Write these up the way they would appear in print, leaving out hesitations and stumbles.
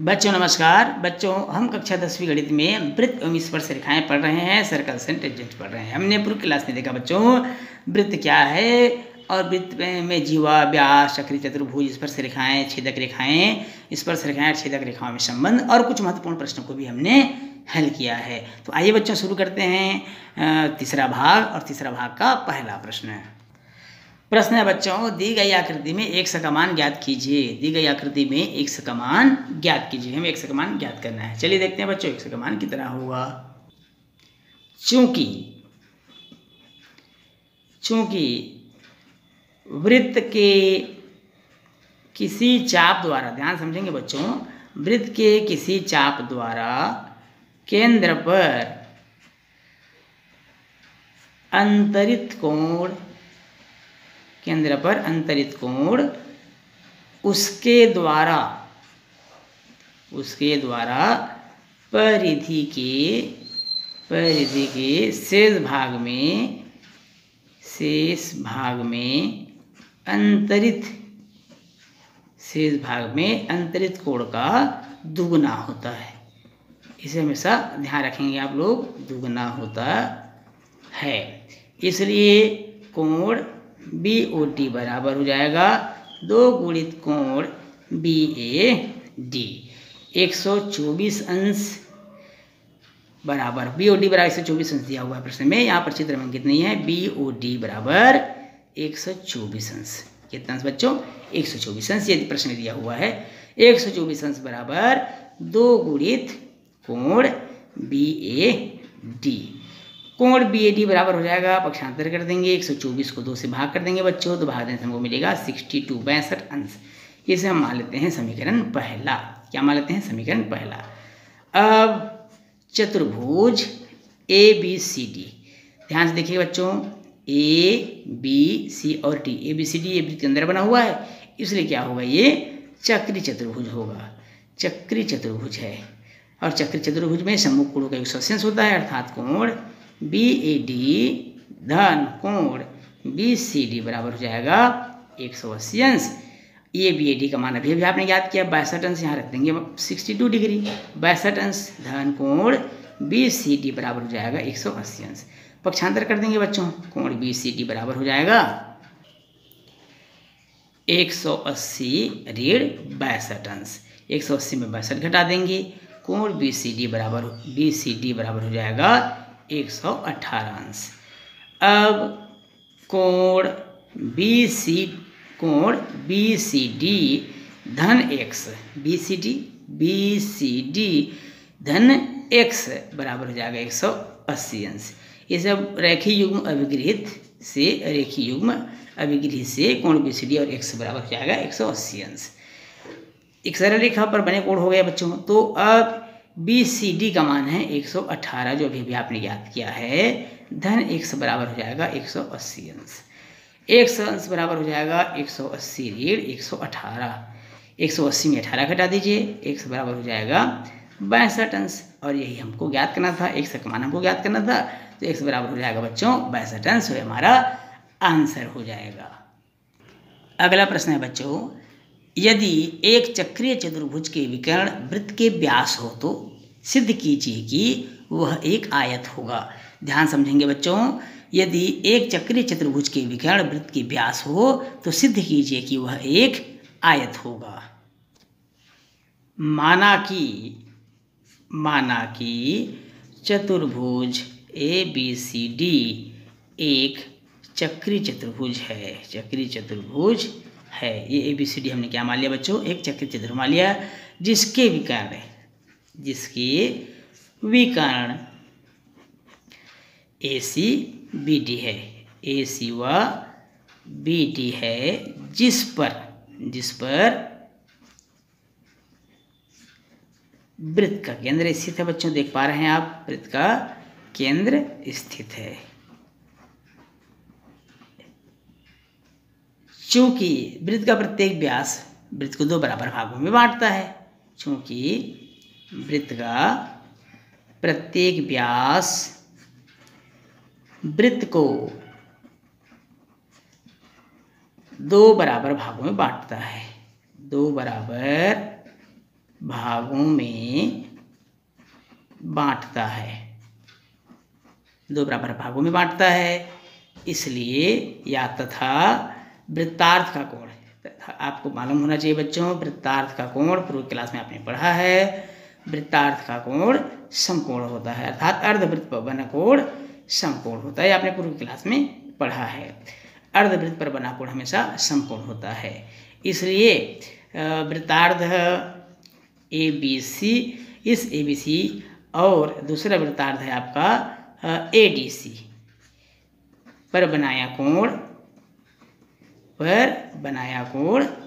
बच्चों नमस्कार। बच्चों हम कक्षा 10वीं गणित में वृत्त एवं स्पर्श रेखाएं पढ़ रहे हैं, सर्कल्स एंड टेंजेंट पढ़ रहे हैं। हमने पूर्व क्लास में देखा बच्चों वृत्त क्या है और वृत्त में जीवा, व्यास, चक्री, चतुर्भुज, स्पर्श रेखाएं, छेदक रेखाएं, स्पर्श रेखाएं और छेदक रेखाओं में संबंध और कुछ महत्वपूर्ण प्रश्नों को भी हमने हल किया है। तो आइए बच्चों शुरू करते हैं तीसरा भाग। और तीसरा भाग का पहला प्रश्न है बच्चों, दी गई आकृति में x का मान ज्ञात कीजिए। दी गई आकृति में x का मान ज्ञात कीजिए। हमें x का मान ज्ञात करना है। चलिए देखते हैं बच्चों x का मान कितना होगा। चूंकि वृत्त के किसी चाप द्वारा, ध्यान समझेंगे बच्चों, वृत्त के किसी चाप द्वारा केंद्र पर अंतरित कोण उसके द्वारा परिधि के शेष भाग में अंतरित कोण का दुगुना होता है। इसे हमेशा ध्यान रखेंगे आप लोग, दुगुना होता है। इसलिए कोण BOD बराबर हो जाएगा 2 गुणित कोण BAD। 124 अंश बराबर BOD बराबर 124 अंश दिया हुआ है प्रश्न में। यहाँ पर चित्र में कितनी है? BOD बराबर 124 अंश। कितना अंश बच्चों? 124 अंश। ये प्रश्न में दिया हुआ है। 124 अंश बराबर 2 गुणित कोण BAD। कोण BAD बराबर हो जाएगा, पक्षांतर कर देंगे, 124 को 2 से भाग कर देंगे बच्चों, तो भाग देने से हमको मिलेगा 62 अंश। इसे हम मान लेते हैं समीकरण पहला। क्या मान लेते हैं? समीकरण पहला। अब चतुर्भुज ABCD, ध्यान से देखिए बच्चों, ABC और D, ABCD ये वृत्त के अंदर बना हुआ है, इसलिए क्या होगा? ये चक्री चतुर्भुज होगा। चक्री चतुर्भुज है और चक्री चतुर्भुज में सम्मुख कोणों का 180 अंश होता है, अर्थात कोण BAD धन कोण BCD बराबर हो जाएगा 180 अंश। ये BAD का मान अभी आपने ज्ञात किया, 62 अंश। यहाँ रख देंगे 62 डिग्री। 62 अंश धन कोण BCD बराबर हो जाएगा 180 अंश। पक्षांतर कर देंगे बच्चों, कोण BCD बराबर हो जाएगा 180 ऋण 62 अंश। 180 में 62 घटा देंगे, कोण BCD बराबर हो जाएगा 118 अंश। अब कोण BCD धन x, BCD धन x बराबर हो जाएगा 180 अंश। ये सब रेखीय युग्म अभिग्रही से कोण BCD और x बराबर हो जाएगा 180 अंश। एक सरल रेखा पर बने कोण हो गया बच्चों। तो अब BCD का मान है 118, जो अभी आपने याद किया है, धन x बराबर हो जाएगा 180 अंश। 100 अंश बराबर हो जाएगा 180 ऋण 118। 180 में 18 घटा दीजिए, x बराबर हो जाएगा 62 अंश। और यही हमको ज्ञात करना था, x का मान हमको ज्ञात करना था, तो x बराबर हो जाएगा बच्चों 62 अंश। तो हमारा आंसर हो जाएगा। अगला प्रश्न है बच्चों, यदि एक चक्रीय चतुर्भुज के विकर्ण वृत्त के व्यास हो तो सिद्ध कीजिए कि वह एक आयत होगा। ध्यान समझेंगे बच्चों, यदि एक चक्रीय चतुर्भुज के विकर्ण वृत्त के व्यास हो तो सिद्ध कीजिए कि वह एक आयत होगा। माना कि चतुर्भुज ABCD एक चक्रीय चतुर्भुज है। ये ABCD हमने क्या मान लिया बच्चों? एक चक्रीय चतुर्भुज मान लिया, जिसके विकर्ण ACBD है। AC व BD है, जिस पर वृत्त का केंद्र स्थित है। बच्चों देख पा रहे हैं आप, वृत्त का केंद्र स्थित है। चूंकि वृत्त का प्रत्येक व्यास वृत्त को 2 बराबर भागों में बांटता है। चूंकि वृत्त का प्रत्येक व्यास वृत्त को 2 बराबर भागों में बांटता है। 2 बराबर भागों में बांटता है, 2 बराबर भागों में बांटता है। इसलिए या तथा वृत्तार्थ का कोण, आपको मालूम होना चाहिए बच्चों, वृत्तार्थ का कोण पूर्व क्लास में आपने पढ़ा है, वृत्तार्थ का कोण समकोण होता है, अर्थात अर्धवृत्त पर बना कोण समकोण होता है, आपने पूर्व क्लास में पढ़ा है। अर्धवृत्त पर बना कोण हमेशा समकोण होता है। इसलिए वृत्तार्ध ABC, इस ABC और दूसरा वृत्तार्ध है आपका ADC पर बनाया कोण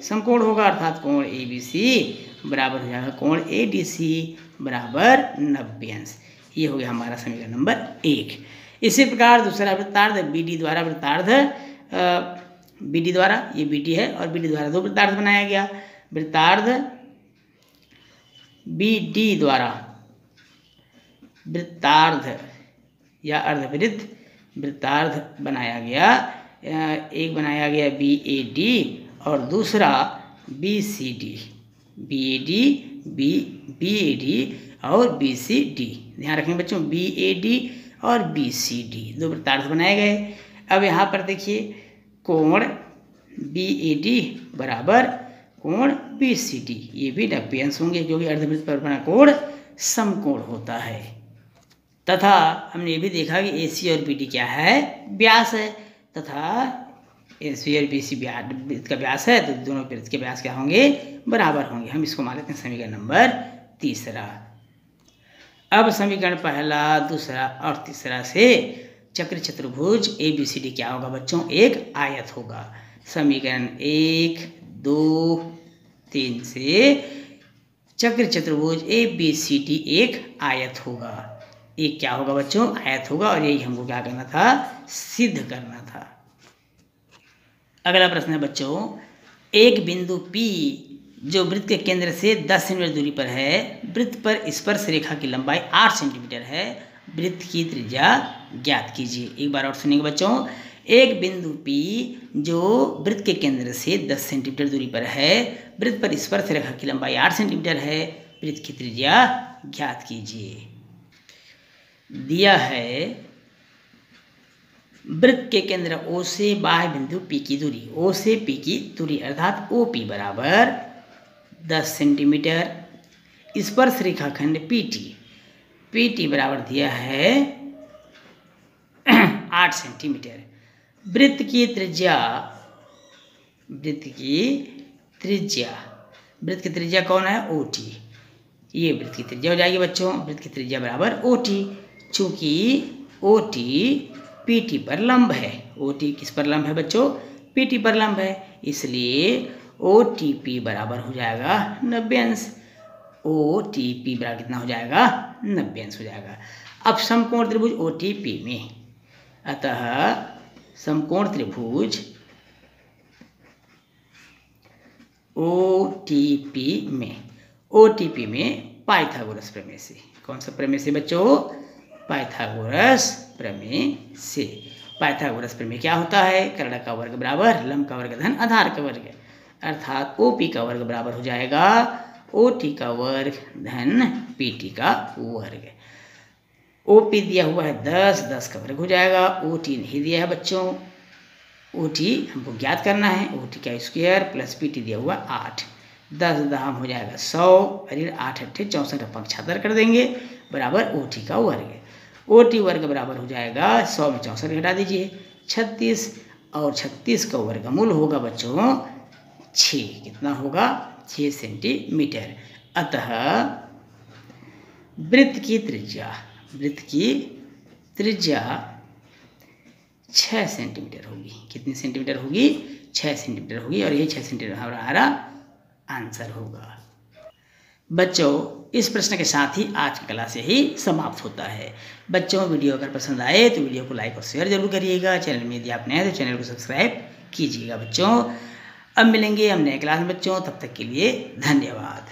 समकोण होगा, अर्थात कोण ABC बराबर हो जाएगा कोण ADC बराबर 90 अंश। ये हो गया हमारा समीकरण नंबर 1। इसी प्रकार दूसरा वृत्तार्ध BD द्वारा BD द्वारा, ये BD है और BD द्वारा 2 वृत्तार्ध बनाया गया। वृत्तार्ध BD द्वारा वृत्तार्ध या अर्धवृत्त वृत्तार्ध बनाया गया, एक बनाया गया BAD और दूसरा BCD, BAD और BCD। ध्यान रखें बच्चों, BAD और BCD 2 वृत्तार्ध बनाए गए। अब यहाँ पर देखिए कोण BAD बराबर कोण BCD, ये भी 90 अंश होंगे क्योंकि अर्धवृत्त पर बना कोण समकोण होता है। तथा हमने ये भी देखा कि AC और BD क्या है, व्यास है, तथा AC और BC वृत्त का व्यास है, तो दोनों वृत्त के व्यास क्या होंगे, बराबर होंगे। हम इसको मान लेते हैं समीकरण नंबर 3। अब समीकरण 1, 2 और 3 से चक्र चतुर्भुज ABCD क्या होगा बच्चों, एक आयत होगा। समीकरण 1, 2, 3 से चक्र चतुर्भुज ABCD एक आयत होगा। एक क्या होगा बच्चों, आयत होगा, और यही हमको क्या करना था, सिद्ध करना था। अगला प्रश्न है बच्चों, एक बिंदु P जो वृत्त के केंद्र से 10 सेंटीमीटर दूरी पर है, वृत्त पर स्पर्श रेखा की लंबाई 8 सेंटीमीटर है, वृत्त की त्रिज्या ज्ञात कीजिए। एक बार और सुनिएगा बच्चों, एक बिंदु P जो वृत्त के केंद्र से 10 सेंटीमीटर दूरी पर है, वृत्त पर स्पर्श रेखा की लंबाई 8 सेंटीमीटर है, वृत्त की त्रिज्या ज्ञात कीजिए। दिया है वृत्त के केंद्र O से बाह्य बिंदु P की दूरी, O से P की दूरी अर्थात OP बराबर 10 सेंटीमीटर, स्पर्श रेखाखंड PT बराबर दिया है 8 सेंटीमीटर, वृत्त की त्रिज्या कौन है, OT, ये वृत्त की त्रिज्या हो जाएगी बच्चों, वृत्त की त्रिज्या बराबर OT। चूंकि OT PT पर लंब है, OT किस पर लंब है बच्चों, PT पर लंब है, इसलिए OTP बराबर हो जाएगा 90 अंश। OTP बराबर कितना हो जाएगा, 90 अंश हो जाएगा। अब समकोण त्रिभुज OTP में, अतः समकोण त्रिभुज OTP में पाइथागोरस प्रमेय से, कौन सा प्रमेय से बच्चों, पाइथागोरस प्रमेय से। पाइथागोरस प्रमेय क्या होता है, कर्ण का वर्ग बराबर लंब का वर्ग धन आधार का वर्ग, अर्थात OP का वर्ग बराबर हो जाएगा OT का वर्ग धन PT का वर्ग। OP दिया हुआ है 10 का वर्ग हो जाएगा, OT नहीं दिया है बच्चों, OT हमको ज्ञात करना है, OT का स्क्वायर प्लस PT दिया हुआ 8, 10 दाम हो जाएगा 100, अरे 8 8 64 पक्षांतर कर देंगे बराबर OT का वर्ग। OT वर्ग बराबर हो जाएगा 100 में 64 घटा दीजिए 36, और 36 का वर्गमूल होगा बच्चों 6, कितना होगा 6 सेंटीमीटर। अतः वृत्त की त्रिज्या 6 सेंटीमीटर होगी। कितनी सेंटीमीटर होगी, 6 सेंटीमीटर होगी, और यही 6 सेंटीमीटर हमारा आंसर होगा। बच्चों इस प्रश्न के साथ ही आज की क्लास यही समाप्त होता है। बच्चों वीडियो अगर पसंद आए तो वीडियो को लाइक और शेयर जरूर करिएगा। चैनल में यदि आप नए हैं तो चैनल को सब्सक्राइब कीजिएगा। बच्चों अब मिलेंगे हम नए क्लास में बच्चों, तब तक के लिए धन्यवाद।